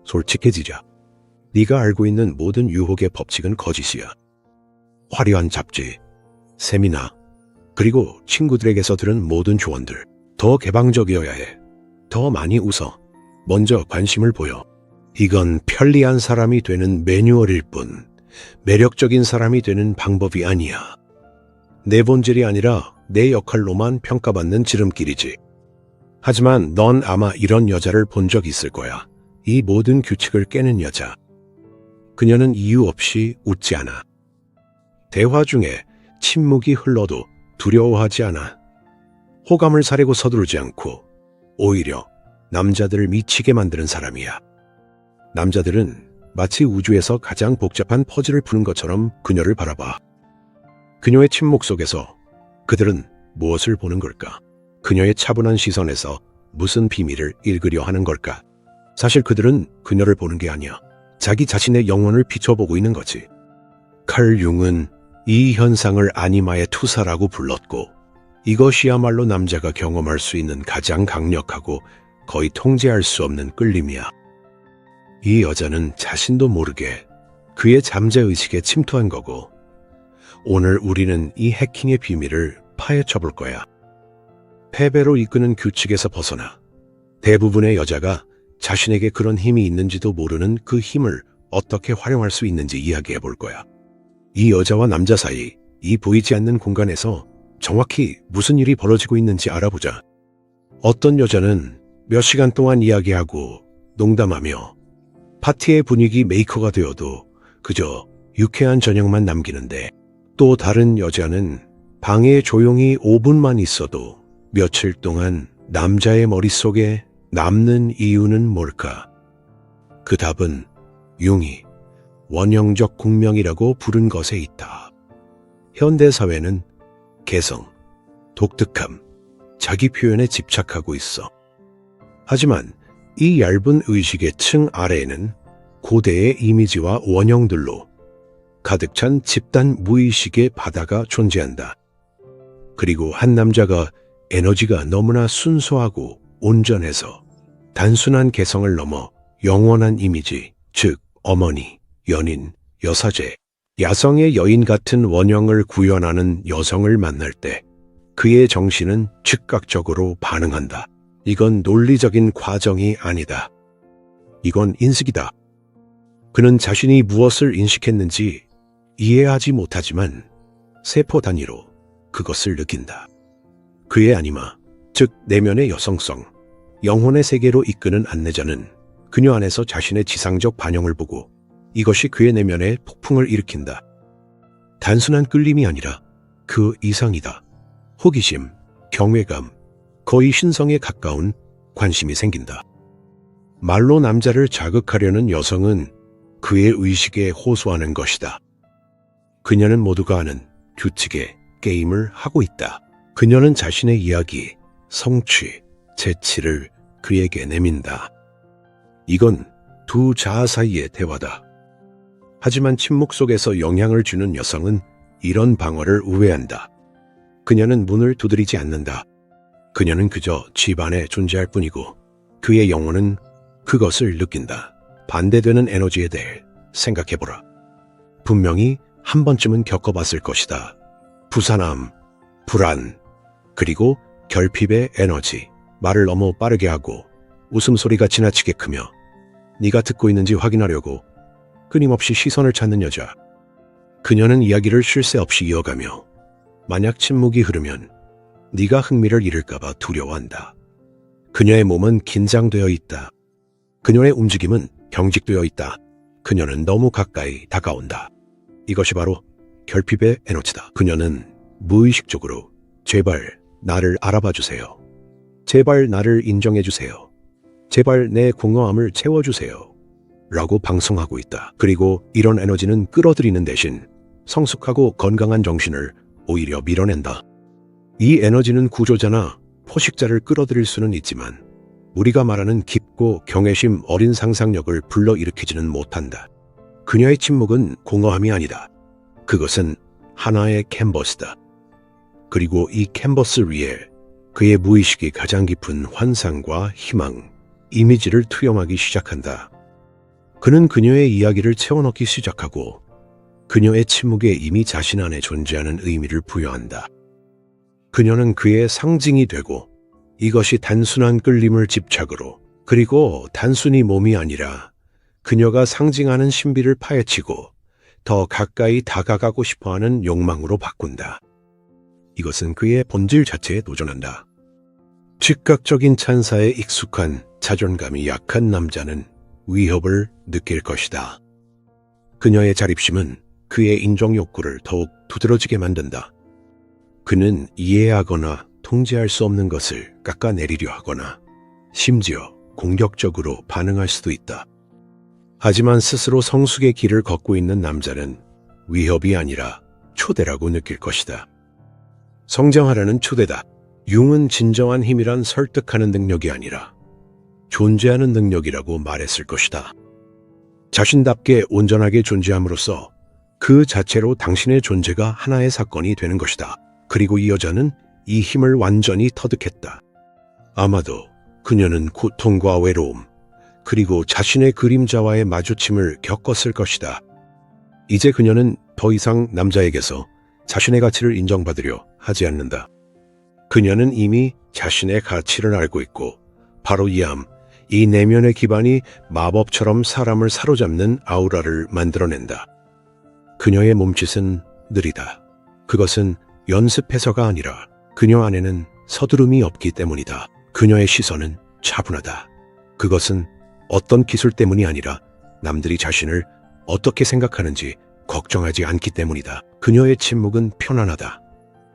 솔직해지자. 네가 알고 있는 모든 유혹의 법칙은 거짓이야. 화려한 잡지, 세미나, 그리고 친구들에게서 들은 모든 조언들. 더 개방적이어야 해. 더 많이 웃어. 먼저 관심을 보여. 이건 편리한 사람이 되는 매뉴얼일 뿐 매력적인 사람이 되는 방법이 아니야. 내 본질이 아니라 내 역할로만 평가받는 지름길이지. 하지만 넌 아마 이런 여자를 본 적 있을 거야. 이 모든 규칙을 깨는 여자. 그녀는 이유 없이 웃지 않아. 대화 중에 침묵이 흘러도 두려워하지 않아. 호감을 사려고 서두르지 않고 오히려 남자들을 미치게 만드는 사람이야. 남자들은 마치 우주에서 가장 복잡한 퍼즐을 푸는 것처럼 그녀를 바라봐. 그녀의 침묵 속에서 그들은 무엇을 보는 걸까? 그녀의 차분한 시선에서 무슨 비밀을 읽으려 하는 걸까? 사실 그들은 그녀를 보는 게 아니야. 자기 자신의 영혼을 비춰보고 있는 거지. 칼 융은 이 현상을 아니마의 투사라고 불렀고, 이것이야말로 남자가 경험할 수 있는 가장 강력하고 거의 통제할 수 없는 끌림이야. 이 여자는 자신도 모르게 그의 잠재의식에 침투한 거고, 오늘 우리는 이 해킹의 비밀을 파헤쳐 볼 거야. 패배로 이끄는 규칙에서 벗어나 대부분의 여자가 자신에게 그런 힘이 있는지도 모르는 그 힘을 어떻게 활용할 수 있는지 이야기해 볼 거야. 이 여자와 남자 사이, 이 보이지 않는 공간에서 정확히 무슨 일이 벌어지고 있는지 알아보자. 어떤 여자는 몇 시간 동안 이야기하고 농담하며 파티의 분위기 메이커가 되어도 그저 유쾌한 저녁만 남기는데, 또 다른 여자는 방에 조용히 5분만 있어도 며칠 동안 남자의 머릿속에 남는 이유는 뭘까? 그 답은 융이 원형적 공명이라고 부른 것에 있다. 현대사회는 개성, 독특함, 자기 표현에 집착하고 있어. 하지만 이 얇은 의식의 층 아래에는 고대의 이미지와 원형들로 가득 찬 집단 무의식의 바다가 존재한다. 그리고 한 남자가 에너지가 너무나 순수하고 온전해서 단순한 개성을 넘어 영원한 이미지, 즉 어머니, 연인, 여사제, 야성의 여인 같은 원형을 구현하는 여성을 만날 때 그의 정신은 즉각적으로 반응한다. 이건 논리적인 과정이 아니다. 이건 인식이다. 그는 자신이 무엇을 인식했는지 이해하지 못하지만 세포 단위로 그것을 느낀다. 그의 아니마, 즉 내면의 여성성, 영혼의 세계로 이끄는 안내자는 그녀 안에서 자신의 지상적 반영을 보고 이것이 그의 내면에 폭풍을 일으킨다. 단순한 끌림이 아니라 그 이상이다. 호기심, 경외감, 거의 신성에 가까운 관심이 생긴다. 말로 남자를 자극하려는 여성은 그의 의식에 호소하는 것이다. 그녀는 모두가 아는 규칙의 게임을 하고 있다. 그녀는 자신의 이야기, 성취, 재치를 그에게 내민다. 이건 두 자아 사이의 대화다. 하지만 침묵 속에서 영향을 주는 여성은 이런 방어를 우회한다. 그녀는 문을 두드리지 않는다. 그녀는 그저 집 안에 존재할 뿐이고 그의 영혼은 그것을 느낀다. 반대되는 에너지에 대해 생각해보라. 분명히 한 번쯤은 겪어봤을 것이다. 부산함, 불안, 그리고 결핍의 에너지. 말을 너무 빠르게 하고 웃음소리가 지나치게 크며 네가 듣고 있는지 확인하려고 끊임없이 시선을 찾는 여자. 그녀는 이야기를 쉴 새 없이 이어가며 만약 침묵이 흐르면 네가 흥미를 잃을까봐 두려워한다. 그녀의 몸은 긴장되어 있다. 그녀의 움직임은 경직되어 있다. 그녀는 너무 가까이 다가온다. 이것이 바로 결핍의 에너지다. 그녀는 무의식적으로 제발 나를 알아봐 주세요. 제발 나를 인정해 주세요. 제발 내 공허함을 채워주세요. 라고 방송하고 있다. 그리고 이런 에너지는 끌어들이는 대신 성숙하고 건강한 정신을 오히려 밀어낸다. 이 에너지는 구조자나 포식자를 끌어들일 수는 있지만 우리가 말하는 깊고 경외심 어린 상상력을 불러일으키지는 못한다. 그녀의 침묵은 공허함이 아니다. 그것은 하나의 캔버스다. 그리고 이 캔버스 위에 그의 무의식이 가장 깊은 환상과 희망, 이미지를 투영하기 시작한다. 그는 그녀의 이야기를 채워넣기 시작하고 그녀의 침묵에 이미 자신 안에 존재하는 의미를 부여한다. 그녀는 그의 상징이 되고 이것이 단순한 끌림을 집착으로 그리고 단순히 몸이 아니라 그녀가 상징하는 신비를 파헤치고 더 가까이 다가가고 싶어하는 욕망으로 바꾼다. 이것은 그의 본질 자체에 도전한다. 즉각적인 찬사에 익숙한 자존감이 약한 남자는 위협을 느낄 것이다. 그녀의 자립심은 그의 인정 욕구를 더욱 두드러지게 만든다. 그는 이해하거나 통제할 수 없는 것을 깎아내리려 하거나 심지어 공격적으로 반응할 수도 있다. 하지만 스스로 성숙의 길을 걷고 있는 남자는 위협이 아니라 초대라고 느낄 것이다. 성장하라는 초대다. 융은 진정한 힘이란 설득하는 능력이 아니라 존재하는 능력이라고 말했을 것이다. 자신답게 온전하게 존재함으로써 그 자체로 당신의 존재가 하나의 사건이 되는 것이다. 그리고 이 여자는 이 힘을 완전히 터득했다. 아마도 그녀는 고통과 외로움, 그리고 자신의 그림자와의 마주침을 겪었을 것이다. 이제 그녀는 더 이상 남자에게서 자신의 가치를 인정받으려 하지 않는다. 그녀는 이미 자신의 가치를 알고 있고 바로 이 내면의 기반이 마법처럼 사람을 사로잡는 아우라를 만들어낸다. 그녀의 몸짓은 느리다. 그것은 연습해서가 아니라 그녀 안에는 서두름이 없기 때문이다. 그녀의 시선은 차분하다. 그것은 어떤 기술 때문이 아니라 남들이 자신을 어떻게 생각하는지 걱정하지 않기 때문이다. 그녀의 침묵은 편안하다.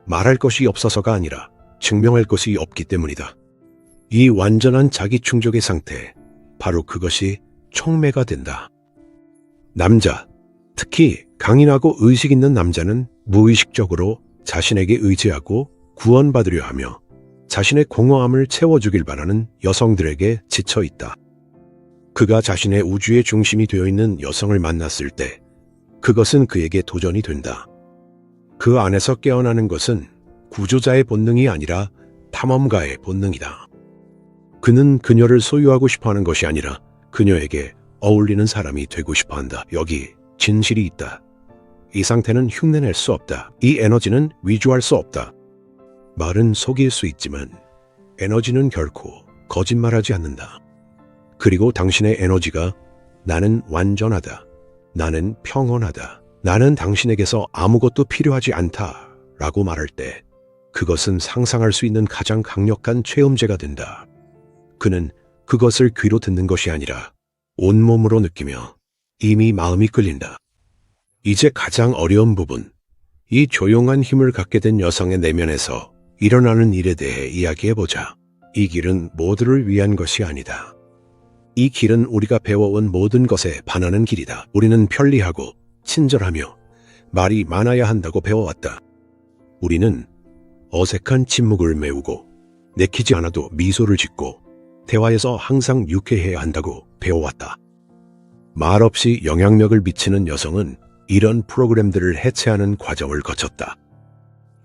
말할 것이 없어서가 아니라 증명할 것이 없기 때문이다. 이 완전한 자기 충족의 상태, 바로 그것이 촉매가 된다. 남자, 특히 강인하고 의식 있는 남자는 무의식적으로 자신에게 의지하고 구원받으려 하며 자신의 공허함을 채워주길 바라는 여성들에게 지쳐 있다. 그가 자신의 우주의 중심이 되어 있는 여성을 만났을 때 그것은 그에게 도전이 된다. 그 안에서 깨어나는 것은 구조자의 본능이 아니라 탐험가의 본능이다. 그는 그녀를 소유하고 싶어하는 것이 아니라 그녀에게 어울리는 사람이 되고 싶어한다. 여기 진실이 있다. 이 상태는 흉내낼 수 없다. 이 에너지는 위조할 수 없다. 말은 속일 수 있지만 에너지는 결코 거짓말하지 않는다. 그리고 당신의 에너지가 나는 완전하다. 나는 평온하다. 나는 당신에게서 아무것도 필요하지 않다. 라고 말할 때 그것은 상상할 수 있는 가장 강력한 체험제가 된다. 그는 그것을 귀로 듣는 것이 아니라 온몸으로 느끼며 이미 마음이 끌린다. 이제 가장 어려운 부분, 이 조용한 힘을 갖게 된 여성의 내면에서 일어나는 일에 대해 이야기해보자. 이 길은 모두를 위한 것이 아니다. 이 길은 우리가 배워온 모든 것에 반하는 길이다. 우리는 편리하고 친절하며 말이 많아야 한다고 배워왔다. 우리는 어색한 침묵을 메우고 내키지 않아도 미소를 짓고 대화에서 항상 유쾌해야 한다고 배워왔다. 말없이 영향력을 미치는 여성은 이런 프로그램들을 해체하는 과정을 거쳤다.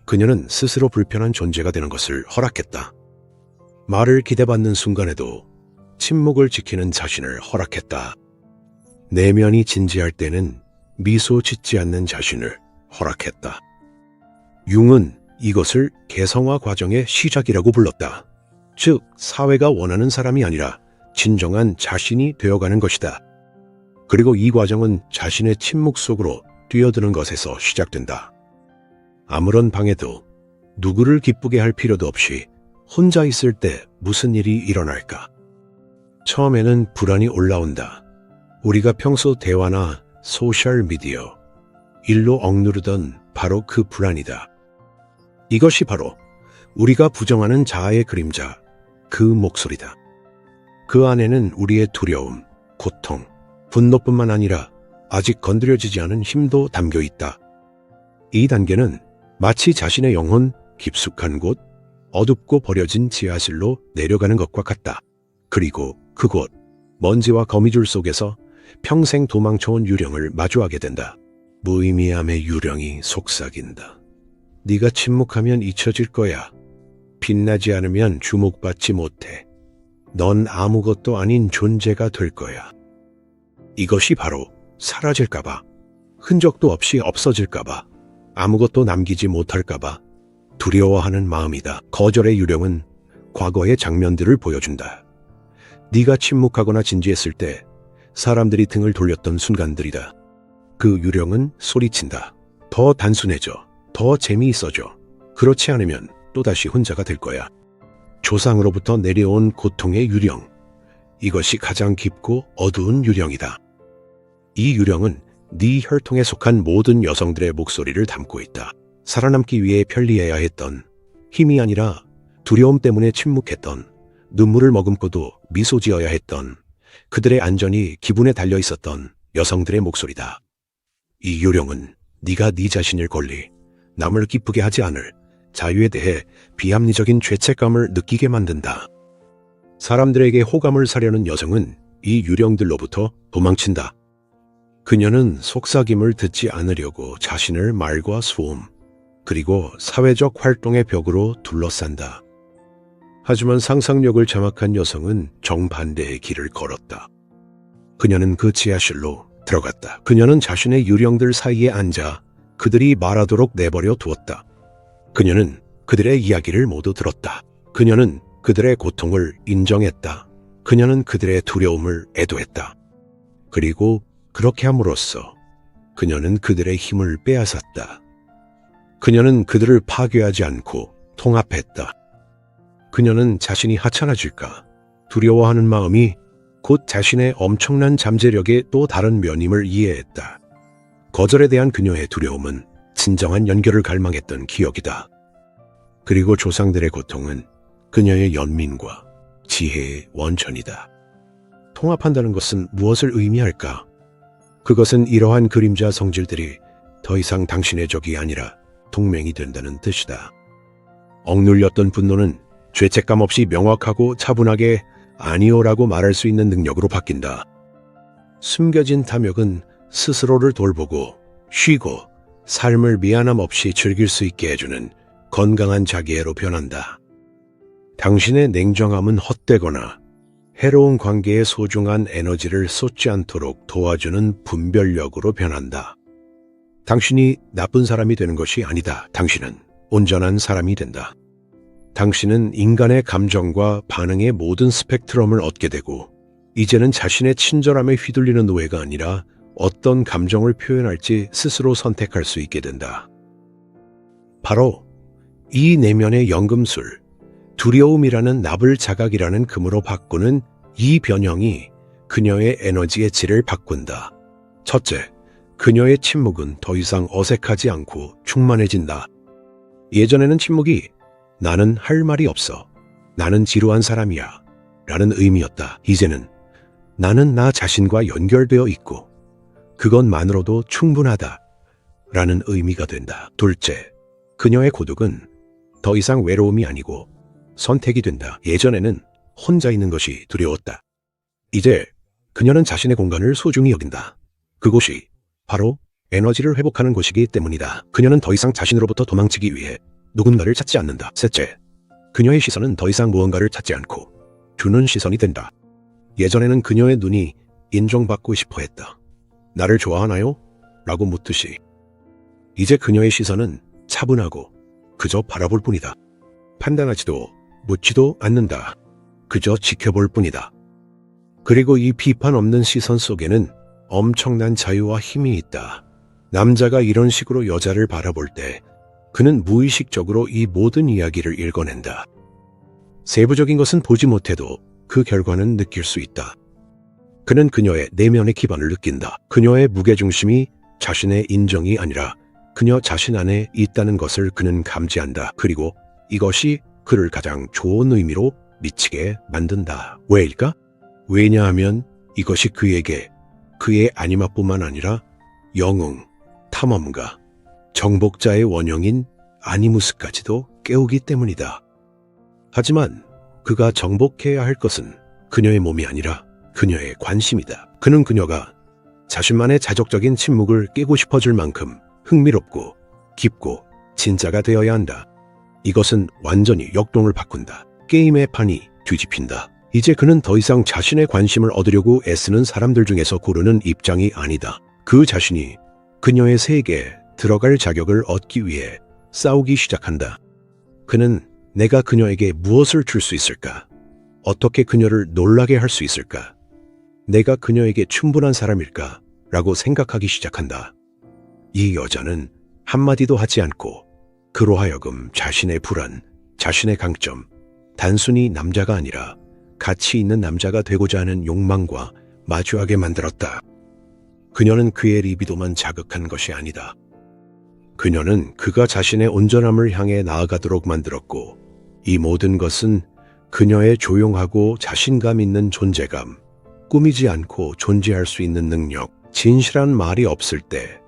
그녀는 스스로 불편한 존재가 되는 것을 허락했다. 말을 기대받는 순간에도 침묵을 지키는 자신을 허락했다. 내면이 진지할 때는 미소 짓지 않는 자신을 허락했다. 융은 이것을 개성화 과정의 시작이라고 불렀다. 즉, 사회가 원하는 사람이 아니라 진정한 자신이 되어가는 것이다. 그리고 이 과정은 자신의 침묵 속으로 뛰어드는 것에서 시작된다. 아무런 방해도 누구를 기쁘게 할 필요도 없이 혼자 있을 때 무슨 일이 일어날까? 처음에는 불안이 올라온다. 우리가 평소 대화나 소셜미디어, 일로 억누르던 바로 그 불안이다. 이것이 바로 우리가 부정하는 자아의 그림자, 그 목소리다. 그 안에는 우리의 두려움, 고통, 분노뿐만 아니라 아직 건드려지지 않은 힘도 담겨 있다. 이 단계는 마치 자신의 영혼 깊숙한 곳, 어둡고 버려진 지하실로 내려가는 것과 같다. 그리고 그곳, 먼지와 거미줄 속에서 평생 도망쳐온 유령을 마주하게 된다. 무의미함의 유령이 속삭인다. 네가 침묵하면 잊혀질 거야. 빛나지 않으면 주목받지 못해. 넌 아무것도 아닌 존재가 될 거야. 이것이 바로 사라질까봐, 흔적도 없이 없어질까봐, 아무것도 남기지 못할까봐 두려워하는 마음이다. 거절의 유령은 과거의 장면들을 보여준다. 네가 침묵하거나 진지했을 때 사람들이 등을 돌렸던 순간들이다. 그 유령은 소리친다. 더 단순해져. 더 재미있어져. 그렇지 않으면 또다시 혼자가 될 거야. 조상으로부터 내려온 고통의 유령. 이것이 가장 깊고 어두운 유령이다. 이 유령은 네 혈통에 속한 모든 여성들의 목소리를 담고 있다. 살아남기 위해 편리해야 했던, 힘이 아니라 두려움 때문에 침묵했던, 눈물을 머금고도 미소 지어야 했던, 그들의 안전이 기분에 달려 있었던 여성들의 목소리다. 이 유령은 네가 네 자신을 권리, 남을 기쁘게 하지 않을 자유에 대해 비합리적인 죄책감을 느끼게 만든다. 사람들에게 호감을 사려는 여성은 이 유령들로부터 도망친다. 그녀는 속삭임을 듣지 않으려고 자신을 말과 소음, 그리고 사회적 활동의 벽으로 둘러싼다. 하지만 상상력을 장악한 여성은 정반대의 길을 걸었다. 그녀는 그 지하실로 들어갔다. 그녀는 자신의 유령들 사이에 앉아 그들이 말하도록 내버려 두었다. 그녀는 그들의 이야기를 모두 들었다. 그녀는 그들의 고통을 인정했다. 그녀는 그들의 두려움을 애도했다. 그리고 그렇게 함으로써 그녀는 그들의 힘을 빼앗았다. 그녀는 그들을 파괴하지 않고 통합했다. 그녀는 자신이 하찮아질까 두려워하는 마음이 곧 자신의 엄청난 잠재력의 또 다른 면임을 이해했다. 거절에 대한 그녀의 두려움은 진정한 연결을 갈망했던 기억이다. 그리고 조상들의 고통은 그녀의 연민과 지혜의 원천이다. 통합한다는 것은 무엇을 의미할까? 그것은 이러한 그림자 성질들이 더 이상 당신의 적이 아니라 동맹이 된다는 뜻이다. 억눌렸던 분노는 죄책감 없이 명확하고 차분하게 아니오라고 말할 수 있는 능력으로 바뀐다. 숨겨진 탐욕은 스스로를 돌보고 쉬고 삶을 미안함 없이 즐길 수 있게 해주는 건강한 자기애로 변한다. 당신의 냉정함은 헛되거나 해로운 관계에 소중한 에너지를 쏟지 않도록 도와주는 분별력으로 변한다. 당신이 나쁜 사람이 되는 것이 아니다. 당신은 온전한 사람이 된다. 당신은 인간의 감정과 반응의 모든 스펙트럼을 얻게 되고 이제는 자신의 친절함에 휘둘리는 노예가 아니라 어떤 감정을 표현할지 스스로 선택할 수 있게 된다. 바로 이 내면의 연금술, 두려움이라는 납을 자각이라는 금으로 바꾸는 이 변형이 그녀의 에너지의 질을 바꾼다. 첫째, 그녀의 침묵은 더 이상 어색하지 않고 충만해진다. 예전에는 침묵이 나는 할 말이 없어, 나는 지루한 사람이야 라는 의미였다. 이제는 나는 나 자신과 연결되어 있고 그것만으로도 충분하다 라는 의미가 된다. 둘째, 그녀의 고독은 더 이상 외로움이 아니고 선택이 된다. 예전에는 혼자 있는 것이 두려웠다. 이제 그녀는 자신의 공간을 소중히 여긴다. 그곳이 바로 에너지를 회복하는 곳이기 때문이다. 그녀는 더 이상 자신으로부터 도망치기 위해 누군가를 찾지 않는다. 셋째, 그녀의 시선은 더 이상 무언가를 찾지 않고 주는 시선이 된다. 예전에는 그녀의 눈이 인정받고 싶어 했다. 나를 좋아하나요? 라고 묻듯이. 이제 그녀의 시선은 차분하고 그저 바라볼 뿐이다. 판단하지도 묻지도 않는다. 그저 지켜볼 뿐이다. 그리고 이 비판 없는 시선 속에는 엄청난 자유와 힘이 있다. 남자가 이런 식으로 여자를 바라볼 때 그는 무의식적으로 이 모든 이야기를 읽어낸다. 세부적인 것은 보지 못해도 그 결과는 느낄 수 있다. 그는 그녀의 내면의 기반을 느낀다. 그녀의 무게중심이 자신의 인정이 아니라 그녀 자신 안에 있다는 것을 그는 감지한다. 그리고 이것이 그를 가장 좋은 의미로 미치게 만든다. 왜일까? 왜냐하면 이것이 그에게 그의 아니마뿐만 아니라 영웅, 탐험가, 정복자의 원형인 아니무스까지도 깨우기 때문이다. 하지만 그가 정복해야 할 것은 그녀의 몸이 아니라 그녀의 관심이다. 그는 그녀가 자신만의 자족적인 침묵을 깨고 싶어질 만큼 흥미롭고 깊고 진짜가 되어야 한다. 이것은 완전히 역동을 바꾼다. 게임의 판이 뒤집힌다. 이제 그는 더 이상 자신의 관심을 얻으려고 애쓰는 사람들 중에서 고르는 입장이 아니다. 그 자신이 그녀의 세계에 들어갈 자격을 얻기 위해 싸우기 시작한다. 그는 내가 그녀에게 무엇을 줄 수 있을까? 어떻게 그녀를 놀라게 할 수 있을까? 내가 그녀에게 충분한 사람일까? 라고 생각하기 시작한다. 이 여자는 한마디도 하지 않고 그로 하여금 자신의 불안, 자신의 강점, 단순히 남자가 아니라 가치 있는 남자가 되고자 하는 욕망과 마주하게 만들었다. 그녀는 그의 리비도만 자극한 것이 아니다. 그녀는 그가 자신의 온전함을 향해 나아가도록 만들었고, 이 모든 것은 그녀의 조용하고 자신감 있는 존재감, 꾸미지 않고 존재할 수 있는 능력, 진실한 말이 없을 때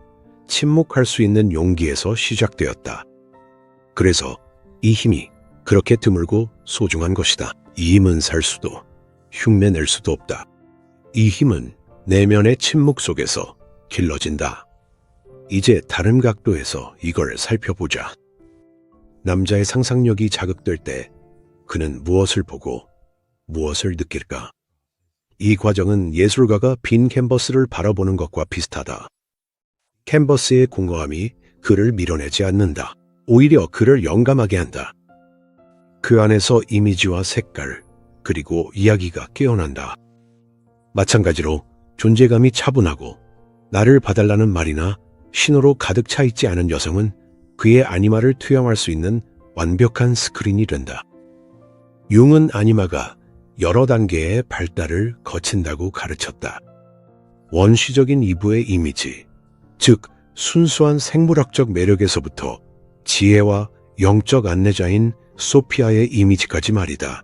침묵할 수 있는 용기에서 시작되었다. 그래서 이 힘이 그렇게 드물고 소중한 것이다. 이 힘은 살 수도 흉내낼 수도 없다. 이 힘은 내면의 침묵 속에서 길러진다. 이제 다른 각도에서 이걸 살펴보자. 남자의 상상력이 자극될 때 그는 무엇을 보고 무엇을 느낄까? 이 과정은 예술가가 빈 캔버스를 바라보는 것과 비슷하다. 캔버스의 공허함이 그를 밀어내지 않는다. 오히려 그를 영감하게 한다. 그 안에서 이미지와 색깔, 그리고 이야기가 깨어난다. 마찬가지로 존재감이 차분하고 나를 봐달라는 말이나 신호로 가득 차 있지 않은 여성은 그의 아니마를 투영할 수 있는 완벽한 스크린이 된다. 융은 아니마가 여러 단계의 발달을 거친다고 가르쳤다. 원시적인 이브의 이미지, 즉 순수한 생물학적 매력에서부터 지혜와 영적 안내자인 소피아의 이미지까지 말이다.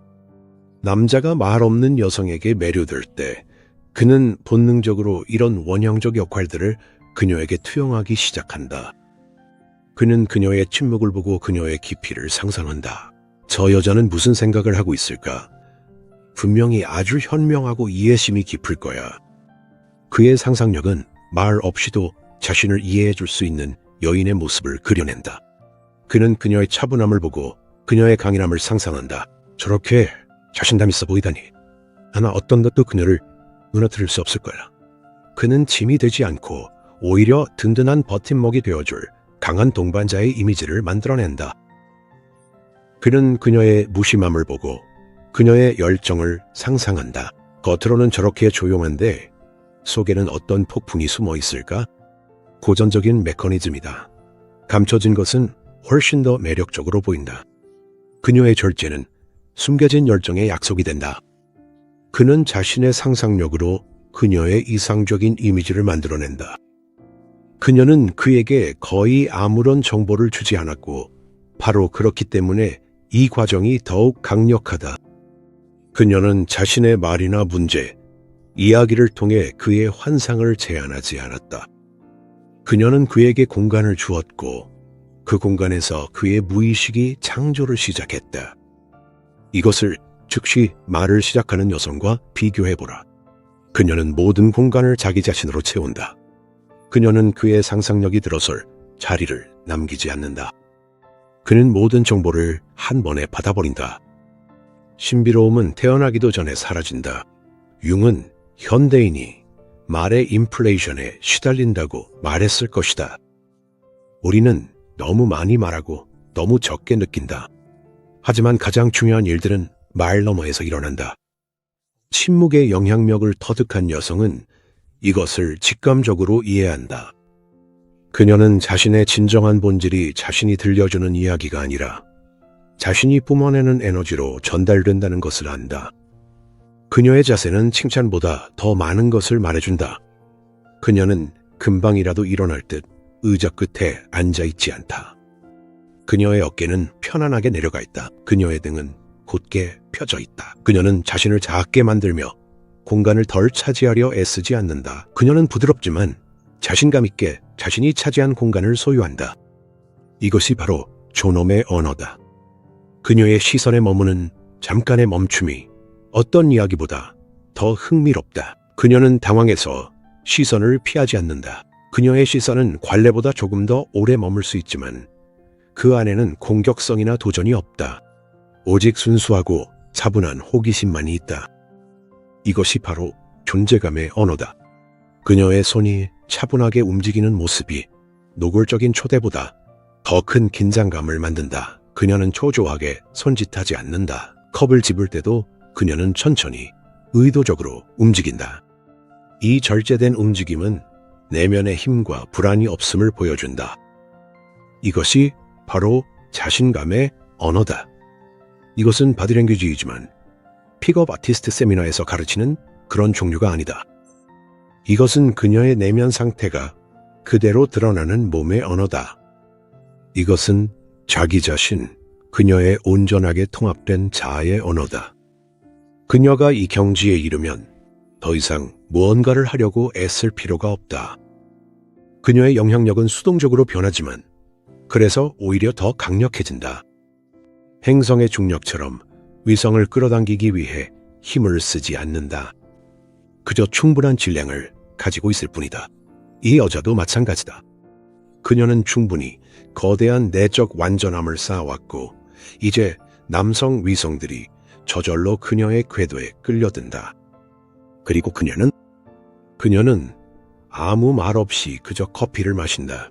남자가 말 없는 여성에게 매료될 때 그는 본능적으로 이런 원형적 역할들을 그녀에게 투영하기 시작한다. 그는 그녀의 침묵을 보고 그녀의 깊이를 상상한다. 저 여자는 무슨 생각을 하고 있을까? 분명히 아주 현명하고 이해심이 깊을 거야. 그의 상상력은 말 없이도 자신을 이해해 줄 수 있는 여인의 모습을 그려낸다. 그는 그녀의 차분함을 보고 그녀의 강인함을 상상한다. 저렇게 자신감 있어 보이다니. 하나 어떤 것도 그녀를 무너뜨릴 수 없을 거야. 그는 짐이 되지 않고 오히려 든든한 버팀목이 되어줄 강한 동반자의 이미지를 만들어낸다. 그는 그녀의 무심함을 보고 그녀의 열정을 상상한다. 겉으로는 저렇게 조용한데 속에는 어떤 폭풍이 숨어 있을까? 고전적인 메커니즘이다. 감춰진 것은 훨씬 더 매력적으로 보인다. 그녀의 절제는 숨겨진 열정의 약속이 된다. 그는 자신의 상상력으로 그녀의 이상적인 이미지를 만들어낸다. 그녀는 그에게 거의 아무런 정보를 주지 않았고 바로 그렇기 때문에 이 과정이 더욱 강력하다. 그녀는 자신의 말이나 문제, 이야기를 통해 그의 환상을 제안하지 않았다. 그녀는 그에게 공간을 주었고 그 공간에서 그의 무의식이 창조를 시작했다. 이것을 즉시 말을 시작하는 여성과 비교해보라. 그녀는 모든 공간을 자기 자신으로 채운다. 그녀는 그의 상상력이 들어설 자리를 남기지 않는다. 그는 모든 정보를 한 번에 받아버린다. 신비로움은 태어나기도 전에 사라진다. 융은 현대인이 말의 인플레이션에 시달린다고 말했을 것이다. 우리는 너무 많이 말하고 너무 적게 느낀다. 하지만 가장 중요한 일들은 말 너머에서 일어난다. 침묵의 영향력을 터득한 여성은 이것을 직감적으로 이해한다. 그녀는 자신의 진정한 본질이 자신이 들려주는 이야기가 아니라 자신이 뿜어내는 에너지로 전달된다는 것을 안다. 그녀의 자세는 칭찬보다 더 많은 것을 말해준다. 그녀는 금방이라도 일어날 듯 의자 끝에 앉아있지 않다. 그녀의 어깨는 편안하게 내려가 있다. 그녀의 등은 곧게 펴져 있다. 그녀는 자신을 작게 만들며 공간을 덜 차지하려 애쓰지 않는다. 그녀는 부드럽지만 자신감 있게 자신이 차지한 공간을 소유한다. 이것이 바로 존엄의 언어다. 그녀의 시선에 머무는 잠깐의 멈춤이 어떤 이야기보다 더 흥미롭다. 그녀는 당황해서 시선을 피하지 않는다. 그녀의 시선은 관례보다 조금 더 오래 머물 수 있지만 그 안에는 공격성이나 도전이 없다. 오직 순수하고 차분한 호기심만이 있다. 이것이 바로 존재감의 언어다. 그녀의 손이 차분하게 움직이는 모습이 노골적인 초대보다 더 큰 긴장감을 만든다. 그녀는 초조하게 손짓하지 않는다. 컵을 집을 때도 그녀는 천천히 의도적으로 움직인다. 이 절제된 움직임은 내면의 힘과 불안이 없음을 보여준다. 이것이 바로 자신감의 언어다. 이것은 바디랭귀지이지만 픽업 아티스트 세미나에서 가르치는 그런 종류가 아니다. 이것은 그녀의 내면 상태가 그대로 드러나는 몸의 언어다. 이것은 자기 자신, 그녀의 온전하게 통합된 자아의 언어다. 그녀가 이 경지에 이르면 더 이상 무언가를 하려고 애쓸 필요가 없다. 그녀의 영향력은 수동적으로 변하지만 그래서 오히려 더 강력해진다. 행성의 중력처럼 위성을 끌어당기기 위해 힘을 쓰지 않는다. 그저 충분한 질량을 가지고 있을 뿐이다. 이 여자도 마찬가지다. 그녀는 충분히 거대한 내적 완전함을 쌓아왔고 이제 남성 위성들이 저절로 그녀의 궤도에 끌려든다. 그리고 그녀는 아무 말 없이 그저 커피를 마신다.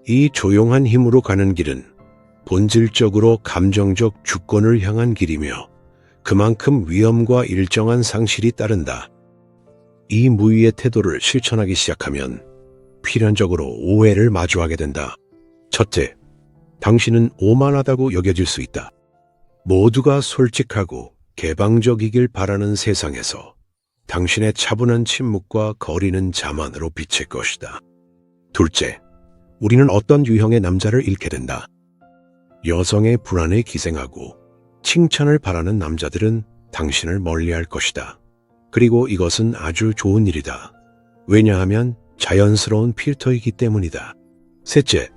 이 조용한 힘으로 가는 길은 본질적으로 감정적 주권을 향한 길이며 그만큼 위험과 일정한 상실이 따른다. 이 무위의 태도를 실천하기 시작하면 필연적으로 오해를 마주하게 된다. 첫째, 당신은 오만하다고 여겨질 수 있다. 모두가 솔직하고 개방적이길 바라는 세상에서 당신의 차분한 침묵과 거리는 자만으로 비칠 것이다. 둘째, 우리는 어떤 유형의 남자를 잃게 된다. 여성의 불안에 기생하고 칭찬을 바라는 남자들은 당신을 멀리할 것이다. 그리고 이것은 아주 좋은 일이다. 왜냐하면 자연스러운 필터이기 때문이다. 셋째,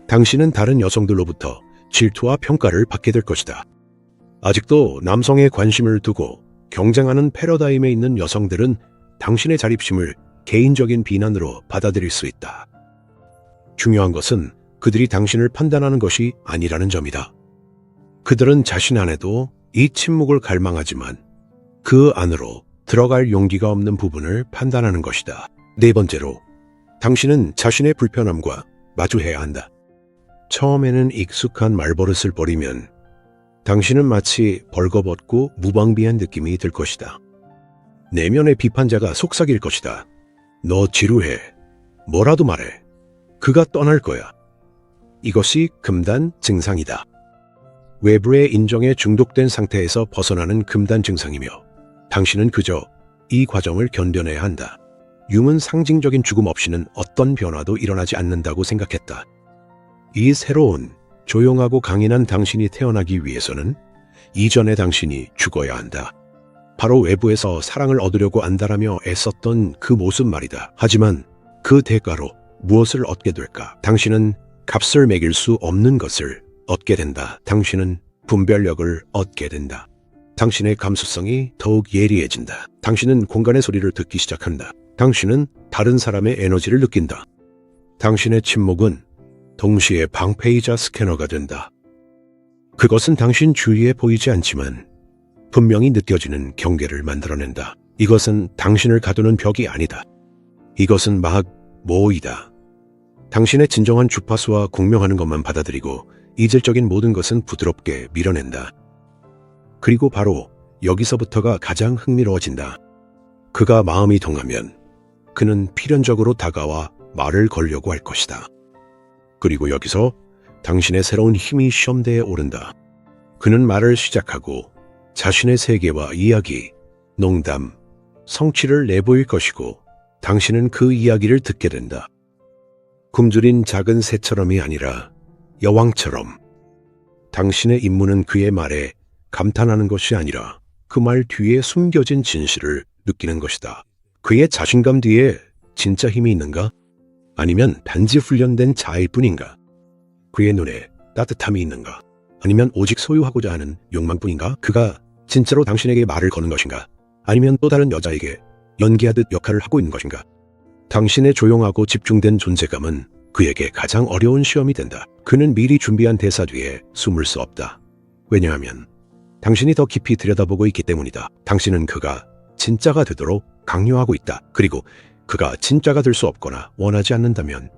당신은 다른 여성들로부터 질투와 평가를 받게 될 것이다. 아직도 남성에 관심을 두고 경쟁하는 패러다임에 있는 여성들은 당신의 자립심을 개인적인 비난으로 받아들일 수 있다. 중요한 것은 그들이 당신을 판단하는 것이 아니라는 점이다. 그들은 자신 안에도 이 침묵을 갈망하지만 그 안으로 들어갈 용기가 없는 부분을 판단하는 것이다. 네 번째로, 당신은 자신의 불편함과 마주해야 한다. 처음에는 익숙한 말버릇을 버리면 당신은 마치 벌거벗고 무방비한 느낌이 들 것이다. 내면의 비판자가 속삭일 것이다. 너 지루해. 뭐라도 말해. 그가 떠날 거야. 이것이 금단 증상이다. 외부의 인정에 중독된 상태에서 벗어나는 금단 증상이며 당신은 그저 이 과정을 견뎌내야 한다. 융은 상징적인 죽음 없이는 어떤 변화도 일어나지 않는다고 생각했다. 이 새로운 조용하고 강인한 당신이 태어나기 위해서는 이전의 당신이 죽어야 한다. 바로 외부에서 사랑을 얻으려고 안달하며 애썼던 그 모습 말이다. 하지만 그 대가로 무엇을 얻게 될까? 당신은 값을 매길 수 없는 것을 얻게 된다. 당신은 분별력을 얻게 된다. 당신의 감수성이 더욱 예리해진다. 당신은 공간의 소리를 듣기 시작한다. 당신은 다른 사람의 에너지를 느낀다. 당신의 침묵은 동시에 방패이자 스캐너가 된다. 그것은 당신 주위에 보이지 않지만 분명히 느껴지는 경계를 만들어낸다. 이것은 당신을 가두는 벽이 아니다. 이것은 막 모이다. 당신의 진정한 주파수와 공명하는 것만 받아들이고 이질적인 모든 것은 부드럽게 밀어낸다. 그리고 바로 여기서부터가 가장 흥미로워진다. 그가 마음이 동하면 그는 필연적으로 다가와 말을 걸려고 할 것이다. 그리고 여기서 당신의 새로운 힘이 시험대에 오른다. 그는 말을 시작하고 자신의 세계와 이야기, 농담, 성취를 내보일 것이고 당신은 그 이야기를 듣게 된다. 굶주린 작은 새처럼이 아니라 여왕처럼. 당신의 임무는 그의 말에 감탄하는 것이 아니라 그 말 뒤에 숨겨진 진실을 느끼는 것이다. 그의 자신감 뒤에 진짜 힘이 있는가? 아니면 단지 훈련된 자일 뿐인가? 그의 눈에 따뜻함이 있는가? 아니면 오직 소유하고자 하는 욕망뿐인가? 그가 진짜로 당신에게 말을 거는 것인가? 아니면 또 다른 여자에게 연기하듯 역할을 하고 있는 것인가? 당신의 조용하고 집중된 존재감은 그에게 가장 어려운 시험이 된다. 그는 미리 준비한 대사 뒤에 숨을 수 없다. 왜냐하면 당신이 더 깊이 들여다보고 있기 때문이다. 당신은 그가 진짜가 되도록 강요하고 있다. 그리고 그가 진짜가 될 수 없거나 원하지 않는다면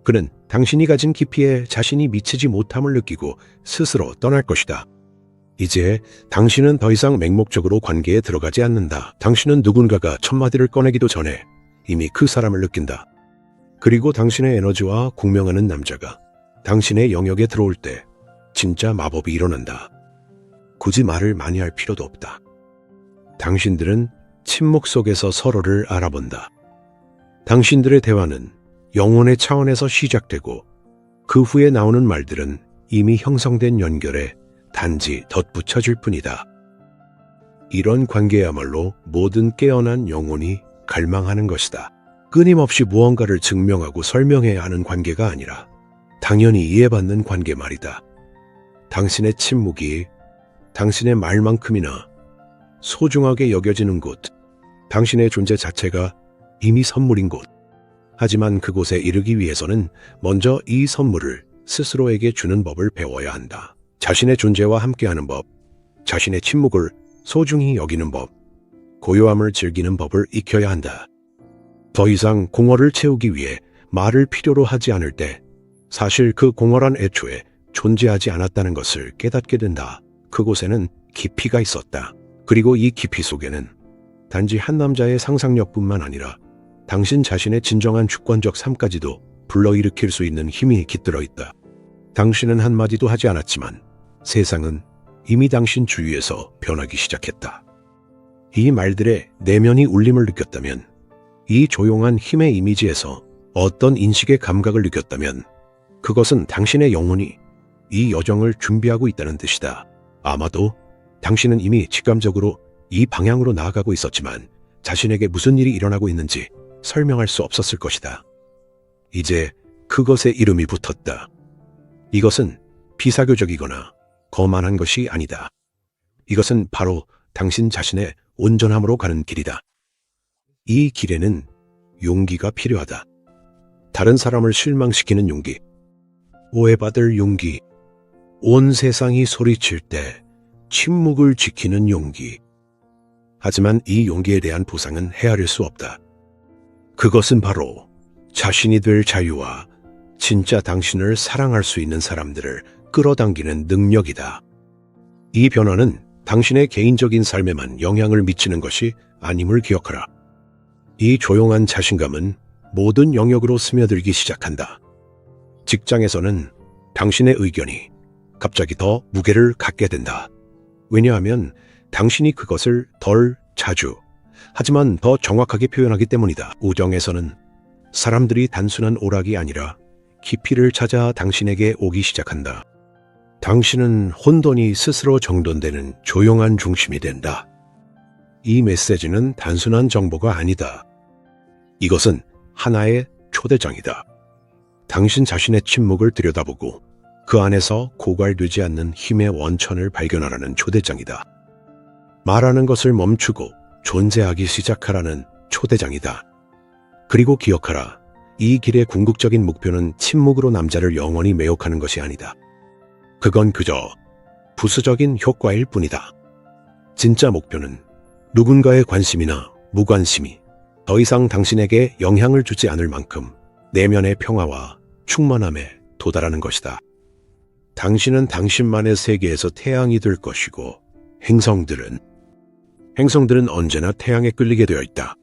그는 당신이 가진 깊이에 자신이 미치지 못함을 느끼고 스스로 떠날 것이다. 이제 당신은 더 이상 맹목적으로 관계에 들어가지 않는다. 당신은 누군가가 첫마디를 꺼내기도 전에 이미 그 사람을 느낀다. 그리고 당신의 에너지와 공명하는 남자가 당신의 영역에 들어올 때 진짜 마법이 일어난다. 굳이 말을 많이 할 필요도 없다. 당신들은 침묵 속에서 서로를 알아본다. 당신들의 대화는 영혼의 차원에서 시작되고 그 후에 나오는 말들은 이미 형성된 연결에 단지 덧붙여질 뿐이다. 이런 관계야말로 모든 깨어난 영혼이 갈망하는 것이다. 끊임없이 무언가를 증명하고 설명해야 하는 관계가 아니라 당연히 이해받는 관계 말이다. 당신의 침묵이 당신의 말만큼이나 소중하게 여겨지는 곳, 당신의 존재 자체가 이미 선물인 곳. 하지만 그곳에 이르기 위해서는 먼저 이 선물을 스스로에게 주는 법을 배워야 한다. 자신의 존재와 함께하는 법, 자신의 침묵을 소중히 여기는 법, 고요함을 즐기는 법을 익혀야 한다. 더 이상 공허를 채우기 위해 말을 필요로 하지 않을 때 사실 그 공허란 애초에 존재하지 않았다는 것을 깨닫게 된다. 그곳에는 깊이가 있었다. 그리고 이 깊이 속에는 단지 한 남자의 상상력뿐만 아니라 당신 자신의 진정한 주권적 삶까지도 불러일으킬 수 있는 힘이 깃들어 있다. 당신은 한마디도 하지 않았지만 세상은 이미 당신 주위에서 변하기 시작했다. 이 말들의 내면이 울림을 느꼈다면, 이 조용한 힘의 이미지에서 어떤 인식의 감각을 느꼈다면 그것은 당신의 영혼이 이 여정을 준비하고 있다는 뜻이다. 아마도 당신은 이미 직감적으로 이 방향으로 나아가고 있었지만 자신에게 무슨 일이 일어나고 있는지 설명할 수 없었을 것이다. 이제 그것에 이름이 붙었다. 이것은 비사교적이거나 거만한 것이 아니다. 이것은 바로 당신 자신의 온전함으로 가는 길이다. 이 길에는 용기가 필요하다. 다른 사람을 실망시키는 용기, 오해받을 용기, 온 세상이 소리칠 때 침묵을 지키는 용기. 하지만 이 용기에 대한 보상은 헤아릴 수 없다. 그것은 바로 자신이 될 자유와 진짜 당신을 사랑할 수 있는 사람들을 끌어당기는 능력이다. 이 변화는 당신의 개인적인 삶에만 영향을 미치는 것이 아님을 기억하라. 이 조용한 자신감은 모든 영역으로 스며들기 시작한다. 직장에서는 당신의 의견이 갑자기 더 무게를 갖게 된다. 왜냐하면 당신이 그것을 덜 자주, 하지만 더 정확하게 표현하기 때문이다. 우정에서는 사람들이 단순한 오락이 아니라 깊이를 찾아 당신에게 오기 시작한다. 당신은 혼돈이 스스로 정돈되는 조용한 중심이 된다. 이 메시지는 단순한 정보가 아니다. 이것은 하나의 초대장이다. 당신 자신의 침묵을 들여다보고 그 안에서 고갈되지 않는 힘의 원천을 발견하라는 초대장이다. 말하는 것을 멈추고 존재하기 시작하라는 초대장이다. 그리고 기억하라. 이 길의 궁극적인 목표는 침묵으로 남자를 영원히 매혹하는 것이 아니다. 그건 그저 부수적인 효과일 뿐이다. 진짜 목표는 누군가의 관심이나 무관심이 더 이상 당신에게 영향을 주지 않을 만큼 내면의 평화와 충만함에 도달하는 것이다. 당신은 당신만의 세계에서 태양이 될 것이고 행성들은 언제나 태양에 끌리게 되어 있다.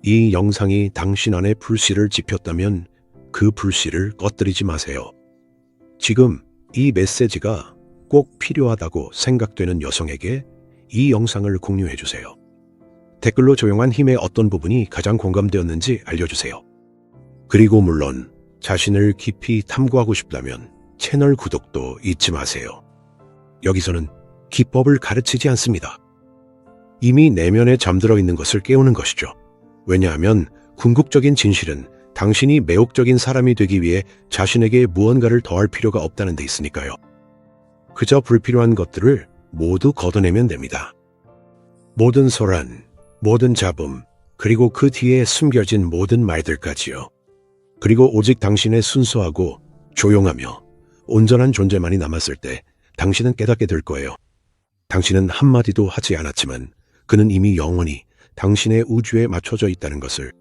이 영상이 당신 안에 불씨를 지폈다면 그 불씨를 꺼뜨리지 마세요. 지금 이 메시지가 꼭 필요하다고 생각되는 여성에게 이 영상을 공유해 주세요. 댓글로 조용한 힘의 어떤 부분이 가장 공감되었는지 알려주세요. 그리고 물론 자신을 깊이 탐구하고 싶다면 채널 구독도 잊지 마세요. 여기서는 기법을 가르치지 않습니다. 이미 내면에 잠들어 있는 것을 깨우는 것이죠. 왜냐하면 궁극적인 진실은 당신이 매혹적인 사람이 되기 위해 자신에게 무언가를 더할 필요가 없다는 데 있으니까요. 그저 불필요한 것들을 모두 걷어내면 됩니다. 모든 소란, 모든 잡음, 그리고 그 뒤에 숨겨진 모든 말들까지요. 그리고 오직 당신의 순수하고 조용하며 온전한 존재만이 남았을 때 당신은 깨닫게 될 거예요. 당신은 한마디도 하지 않았지만 그는 이미 영원히 당신의 우주에 맞춰져 있다는 것을